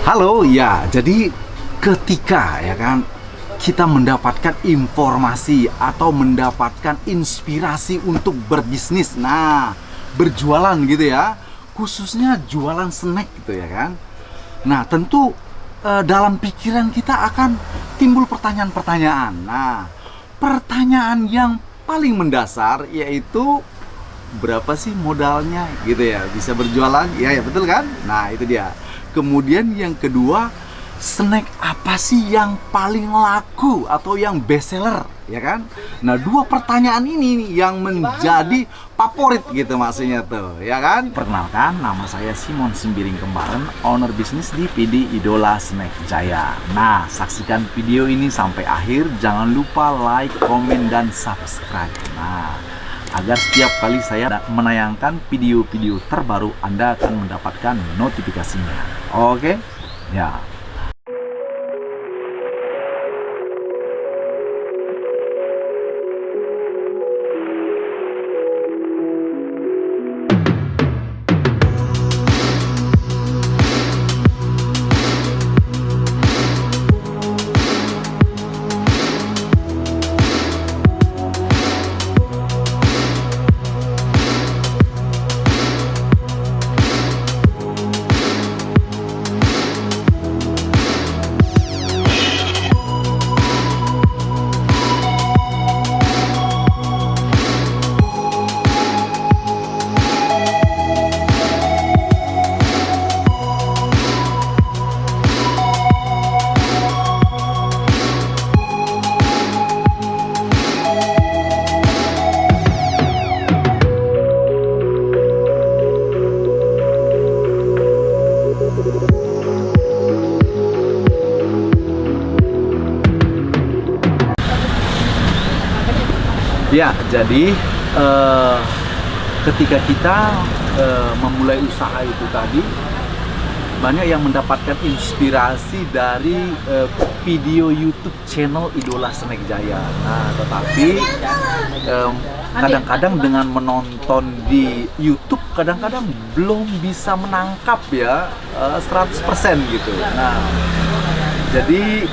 Halo, ya, jadi ketika ya kan kita mendapatkan informasi atau mendapatkan inspirasi untuk berbisnis, nah, berjualan gitu ya, khususnya jualan snack gitu ya kan. Nah, tentu dalam pikiran kita akan timbul pertanyaan-pertanyaan. Nah, pertanyaan yang paling mendasar yaitu berapa sih modalnya gitu ya bisa berjualan, ya ya betul kan. Nah itu dia. Kemudian yang kedua, snack apa sih yang paling laku atau yang best seller, ya kan. Nah dua pertanyaan ini nih yang menjadi favorit gitu maksudnya tuh, ya kan. Perkenalkan, nama saya Simon Sembiring Kembaran, owner bisnis di PD Idola Snack Jaya. Nah saksikan video ini sampai akhir, jangan lupa like, komen, dan subscribe. Nah agar setiap kali saya menayangkan video-video terbaru, Anda akan mendapatkan notifikasinya. Oke? Ya. Ya, jadi ketika kita memulai usaha itu tadi, banyak yang mendapatkan inspirasi dari video YouTube channel Idola Snack Jaya. Nah, tetapi kadang-kadang dengan menonton di YouTube, kadang-kadang belum bisa menangkap ya 100% gitu. Nah, jadi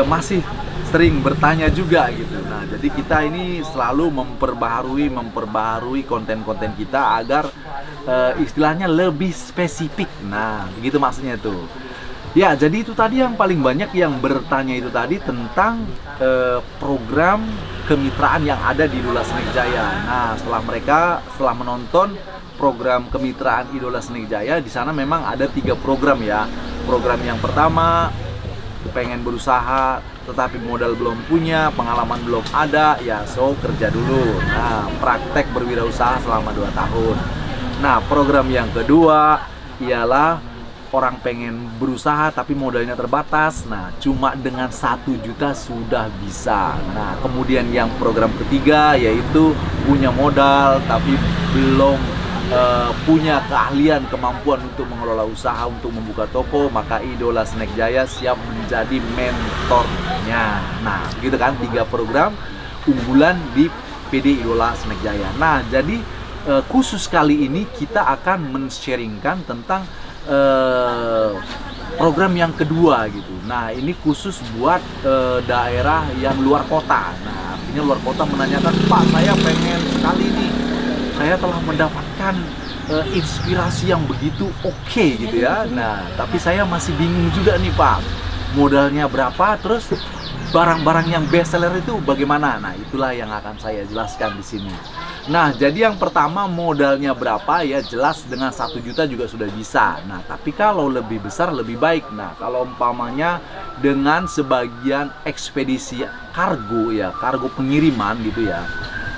masih sering bertanya juga gitu. Nah, jadi kita ini selalu memperbaharui konten-konten kita agar istilahnya lebih spesifik. Nah, begitu maksudnya tuh. Ya, jadi itu tadi yang paling banyak yang bertanya itu tadi tentang program kemitraan yang ada di Idola Snack Jaya. Nah, setelah menonton program kemitraan Idola Snack Jaya, di sana memang ada 3 program ya. Program yang pertama, pengen berusaha tetapi modal belum punya, pengalaman belum ada, ya so kerja dulu. Nah, praktek berwirausaha selama 2 tahun. Nah, program yang kedua ialah orang pengen berusaha tapi modalnya terbatas. Nah, cuma dengan 1 juta sudah bisa. Nah, kemudian yang program ketiga yaitu punya modal tapi belum punya keahlian, kemampuan untuk mengelola usaha, untuk membuka toko, maka Idola Snack Jaya siap menjadi mentornya. Nah, gitu kan, 3 program unggulan di PD Idola Snack Jaya. Nah, jadi khusus kali ini kita akan men-sharingkan tentang program yang kedua gitu. Nah, ini khusus buat daerah yang luar kota. Nah, artinya luar kota menanyakan, Pak, saya pengen sekali nih, saya telah mendapatkan inspirasi yang begitu oke gitu ya. Nah, tapi saya masih bingung juga nih Pak, modalnya berapa, terus barang-barang yang best seller itu bagaimana? Nah, itulah yang akan saya jelaskan di sini. Nah, jadi yang pertama modalnya berapa ya, jelas dengan 1 juta juga sudah bisa. Nah, tapi kalau lebih besar lebih baik. Nah, kalau umpamanya dengan sebagian ekspedisi kargo ya, kargo pengiriman gitu ya.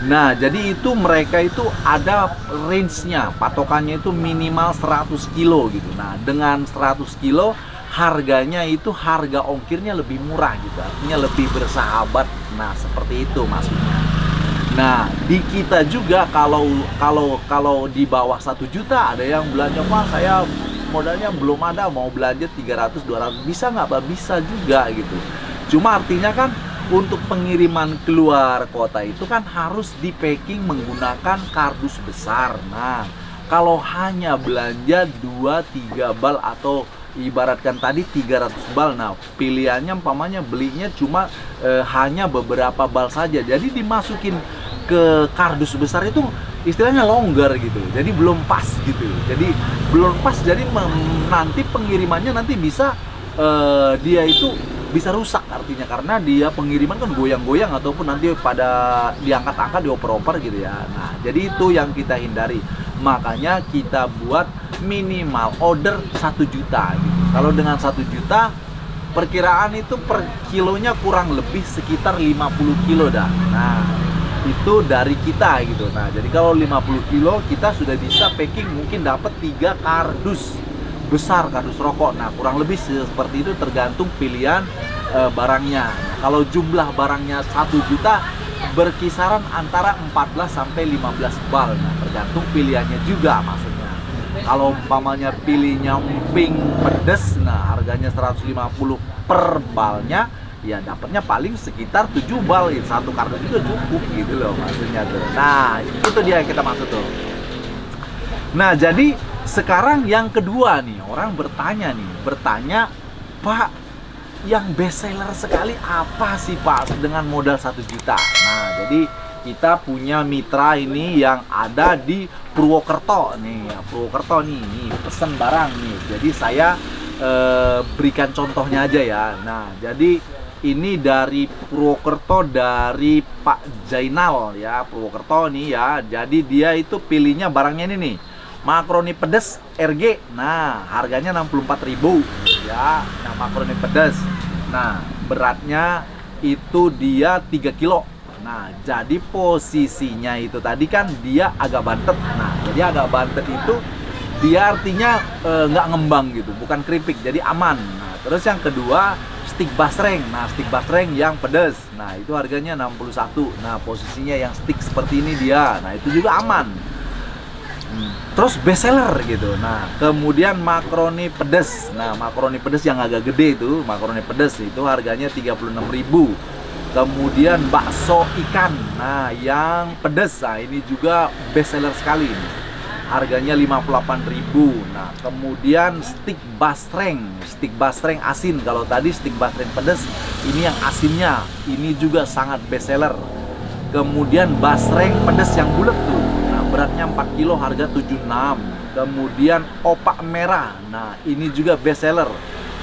Nah, jadi itu mereka itu ada range-nya, patokannya itu minimal 100 kilo gitu. Nah, dengan 100 kilo harganya itu harga ongkirnya lebih murah gitu, artinya lebih bersahabat. Nah, seperti itu maksudnya. Nah, di kita juga kalau di bawah 1 juta ada yang belanja, Pak, saya modalnya belum ada, mau belanja 300 200, bisa nggak Pak? Bisa juga gitu. Cuma artinya kan untuk pengiriman keluar kota itu kan harus di packing menggunakan kardus besar. Nah, kalau hanya belanja 2-3 bal atau ibaratkan tadi 300 bal. Nah, pilihannya umpamanya belinya cuma hanya beberapa bal saja. Jadi dimasukin ke kardus besar itu istilahnya longgar gitu. Jadi belum pas gitu. Jadi belum pas, jadi nanti pengirimannya nanti bisa dia itu bisa rusak artinya, karena dia pengiriman kan goyang-goyang ataupun nanti pada diangkat-angkat dioper-oper gitu ya. Nah, jadi itu yang kita hindari. Makanya kita buat minimal order 1 juta gitu. Kalau dengan 1 juta perkiraan itu per kilonya kurang lebih sekitar 50 kilo dah. Nah, itu dari kita gitu. Nah, jadi kalau 50 kilo kita sudah bisa packing, mungkin dapat 3 kardus besar, kardus rokok. Nah, kurang lebih seperti itu tergantung pilihan barangnya. Nah, kalau jumlah barangnya 1 juta berkisaran antara 14 sampai 15 bal. Nah, tergantung pilihannya juga maksudnya. Kalau umpamanya pilihnya emping pedes, nah harganya 150 per balnya, ya dapatnya paling sekitar 7 bal. Satu kardus juga cukup gitu loh maksudnya tuh. Nah, itu dia yang kita maksud tuh. Nah, jadi sekarang yang kedua nih, orang bertanya, Pak, yang best seller sekali apa sih Pak dengan modal 1 juta? Nah, jadi kita punya mitra ini yang ada di Purwokerto nih, Purwokerto nih pesen barang nih. Jadi saya berikan contohnya aja ya. Nah, jadi ini dari Purwokerto, dari Pak Jainal ya, Purwokerto nih ya. Jadi dia itu pilihnya barangnya ini nih, makaroni pedas RG. Nah, harganya 64.000 ya. Nah, makaroni pedas. Nah, beratnya itu dia 3 kilo. Nah, jadi posisinya itu tadi kan dia agak bantet. Nah, jadi agak bantet itu dia artinya nggak ngembang gitu, bukan keripik, jadi aman. Nah, terus yang kedua stick basreng. Nah, stick basreng yang pedas. Nah, itu harganya 61. Nah, posisinya yang stick seperti ini dia. Nah, itu juga aman. Terus best seller gitu. Nah, kemudian makaroni pedas. Nah, makaroni pedas yang agak gede itu, makaroni pedas itu harganya 36.000. Kemudian bakso ikan. Nah, yang pedas. Nah, ini juga best seller sekali ini. Harganya 58.000. Nah, kemudian stick basreng asin. Kalau tadi stick basreng pedas, ini yang asinnya. Ini juga sangat best seller. Kemudian basreng pedas yang bulat tuh. Nah, beratnya 4 kilo, harga 76. Kemudian opak merah. Nah, ini juga best seller.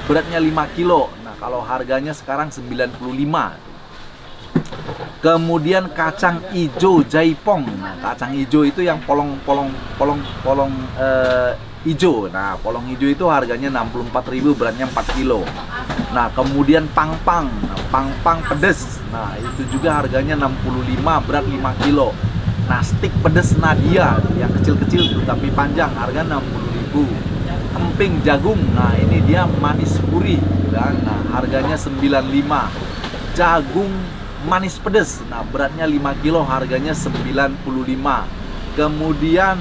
Beratnya 5 kilo. Nah, kalau harganya sekarang 95. Kemudian kacang ijo jaipong. Nah, kacang ijo itu yang polong ijo. Nah, polong ijo itu harganya 64.000, beratnya 4 kilo. Nah, kemudian pangpang. Nah, pangpang pedes. Nah, itu juga harganya 65, berat 5 kilo. Nah, stick pedes Nadia yang kecil-kecil tuh tapi panjang, harga 60.000. Emping jagung. Nah, ini dia manis gurih kan. Nah, harganya 95. Jagung manis pedes. Nah, beratnya 5 kilo, harganya 95. Kemudian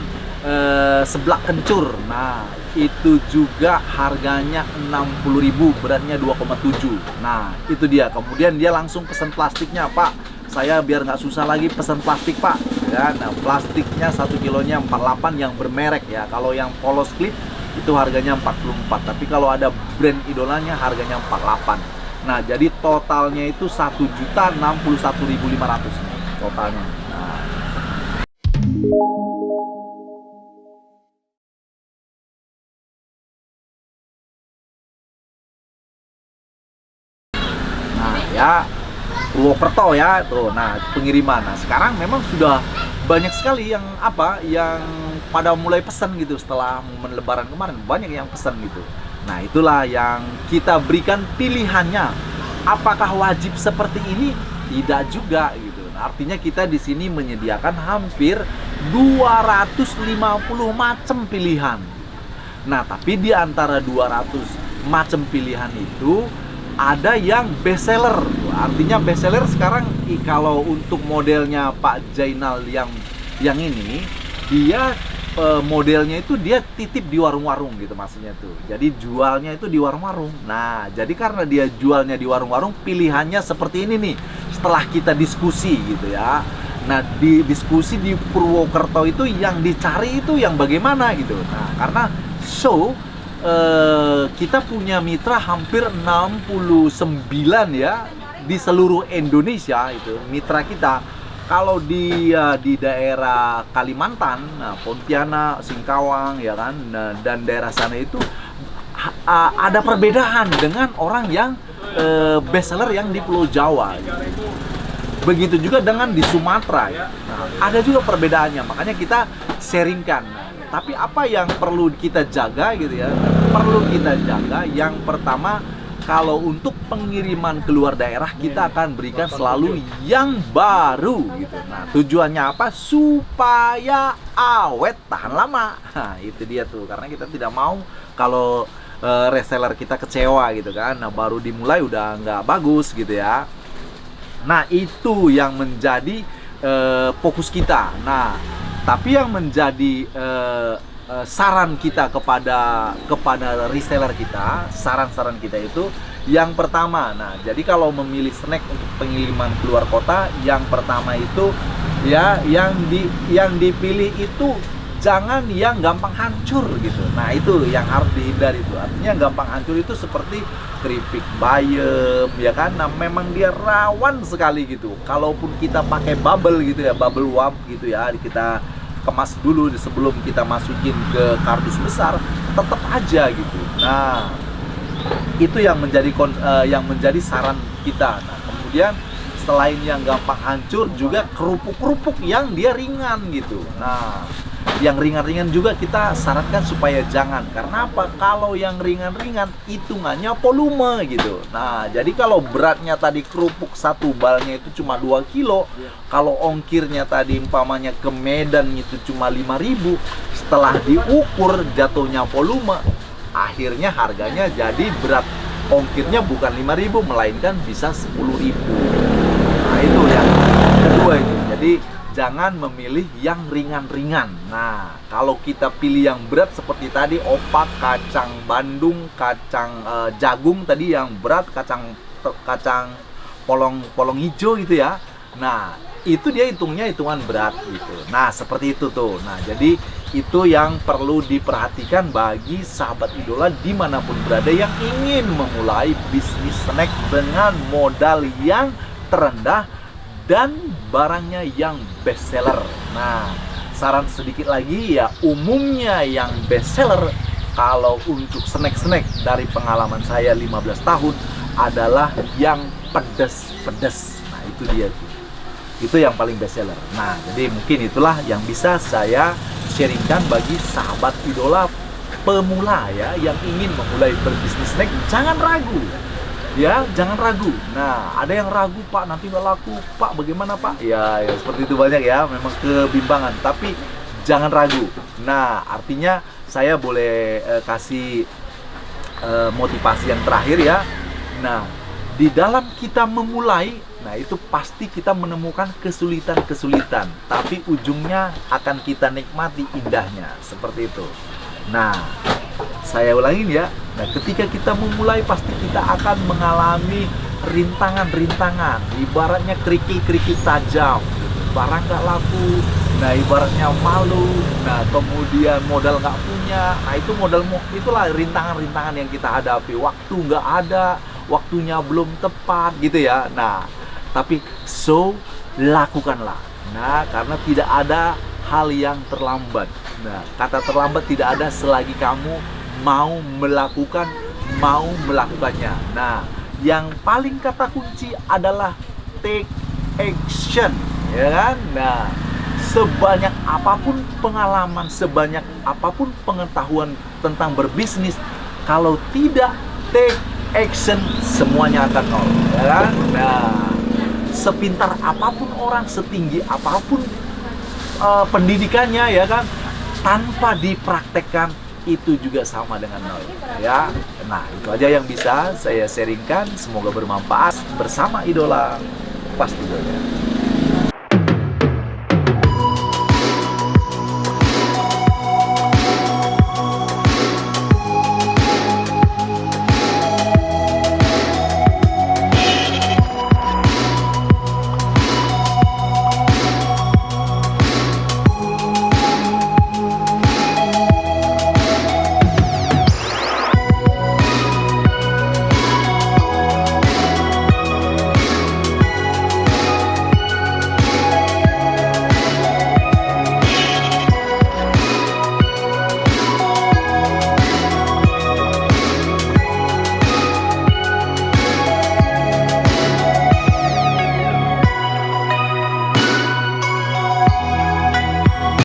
seblak kencur. Nah, itu juga harganya 60.000, beratnya 2,7. Nah, itu dia. Kemudian dia langsung pesan plastiknya, Pak. Saya biar nggak susah lagi pesan plastik, Pak. Ya, nah, plastiknya 1 kilonya 48 yang bermerek ya. Kalau yang polos clip itu harganya 44. Tapi kalau ada brand idolanya harganya 48. Nah, jadi totalnya itu 1.061.500 totalnya. Nah. Ya, Purwokerto ya tuh. Nah, pengiriman. Nah, sekarang memang sudah banyak sekali yang yang pada mulai pesan gitu setelah momen Lebaran kemarin, banyak yang pesan gitu. Nah, itulah yang kita berikan pilihannya. Apakah wajib seperti ini? Tidak juga gitu. Nah, artinya kita di sini menyediakan hampir 250 macam pilihan. Nah, tapi di antara 200 macam pilihan itu ada yang best seller. Artinya best seller sekarang kalau untuk modelnya Pak Jainal yang ini, dia modelnya itu dia titip di warung-warung gitu maksudnya tuh. Jadi jualnya itu di warung-warung. Nah, jadi karena dia jualnya di warung-warung, pilihannya seperti ini nih. Setelah kita diskusi gitu ya. Nah, di diskusi di Purwokerto itu yang dicari itu yang bagaimana gitu. Nah, karena kita punya mitra hampir 69 ya di seluruh Indonesia itu mitra kita. Kalau di daerah Kalimantan, nah, Pontianak, Singkawang ya kan, nah, dan daerah sana itu ada perbedaan dengan orang yang bestseller yang di Pulau Jawa gitu. Begitu juga dengan di Sumatera ya. Nah, ada juga perbedaannya, makanya kita sharingkan. Nah, tapi apa yang perlu kita jaga gitu ya? Perlu kita jaga yang pertama, kalau untuk pengiriman keluar daerah kita akan berikan selalu yang baru gitu. Nah, tujuannya apa? Supaya awet tahan lama. Nah, itu dia tuh. Karena kita tidak mau kalau reseller kita kecewa gitu kan. Nah, baru dimulai udah nggak bagus gitu ya. Nah, itu yang menjadi fokus kita. Nah, tapi yang menjadi saran kita kepada reseller kita, saran-saran kita itu yang pertama. Nah, jadi kalau memilih snack untuk pengiriman keluar kota, yang pertama itu ya yang dipilih itu jangan yang gampang hancur gitu. Nah, itu yang harus dihindari itu. Artinya gampang hancur itu seperti keripik bayam ya kan. Nah, memang dia rawan sekali gitu. Kalaupun kita pakai bubble gitu ya, bubble wrap gitu ya, kita kemas dulu sebelum kita masukin ke kardus besar, tetap aja gitu. Nah, itu yang menjadi saran kita. Nah, kemudian selain yang gampang hancur, juga kerupuk-kerupuk yang dia ringan gitu. Nah, yang ringan-ringan juga kita sarankan supaya jangan. Karena apa? Kalau yang ringan-ringan hitungannya volume gitu. Nah, jadi kalau beratnya tadi kerupuk satu balnya itu cuma 2 kilo, kalau ongkirnya tadi umpamanya ke Medan itu cuma 5.000, setelah diukur jatuhnya volume, akhirnya harganya jadi berat ongkirnya bukan 5.000 melainkan bisa 10.000. Nah, itu yang kedua itu. Jadi jangan memilih yang ringan-ringan. Nah, kalau kita pilih yang berat seperti tadi opak, kacang Bandung, kacang jagung tadi yang berat, kacang polong hijau gitu ya. Nah, itu dia hitungan berat gitu. Nah, seperti itu tuh. Nah, jadi itu yang perlu diperhatikan bagi sahabat idola dimanapun berada yang ingin memulai bisnis snack dengan modal yang terendah dan barangnya yang best seller. Nah, saran sedikit lagi ya, umumnya yang best seller kalau untuk snack-snack dari pengalaman saya 15 tahun adalah yang pedas-pedas. Nah, itu dia tuh. Itu yang paling best seller. Nah, jadi mungkin itulah yang bisa saya sharingkan bagi sahabat idola pemula ya yang ingin memulai berbisnis snack. Jangan ragu. Ya, jangan ragu. Nah, ada yang ragu, Pak, nanti nggak laku, Pak, bagaimana, Pak? Ya, seperti itu banyak ya, memang kebimbangan. Tapi jangan ragu. Nah, artinya saya boleh kasih motivasi yang terakhir ya. Nah, di dalam kita memulai, nah itu pasti kita menemukan kesulitan-kesulitan. Tapi ujungnya akan kita nikmati indahnya, seperti itu. Nah, saya ulangin ya. Nah, ketika kita memulai pasti kita akan mengalami rintangan-rintangan. Ibaratnya kerikil-kerikil tajam. Barang nggak laku. Nah, ibaratnya malu. Nah, kemudian modal nggak punya. Nah, itu itulah rintangan-rintangan yang kita hadapi. Waktu nggak ada, waktunya belum tepat gitu ya. Nah, tapi lakukanlah. Nah, karena tidak ada hal yang terlambat. Nah, kata terlambat tidak ada selagi kamu mau melakukannya. Nah, yang paling kata kunci adalah take action, ya kan? Nah, sebanyak apapun pengalaman, sebanyak apapun pengetahuan tentang berbisnis, kalau tidak take action, semuanya akan nol, ya kan? Nah, sepintar apapun orang, setinggi apapun pendidikannya, ya kan? Tanpa dipraktekkan, itu juga sama dengan nol ya. Nah, itu aja yang bisa saya sharingkan, semoga bermanfaat bersama idola pastinya.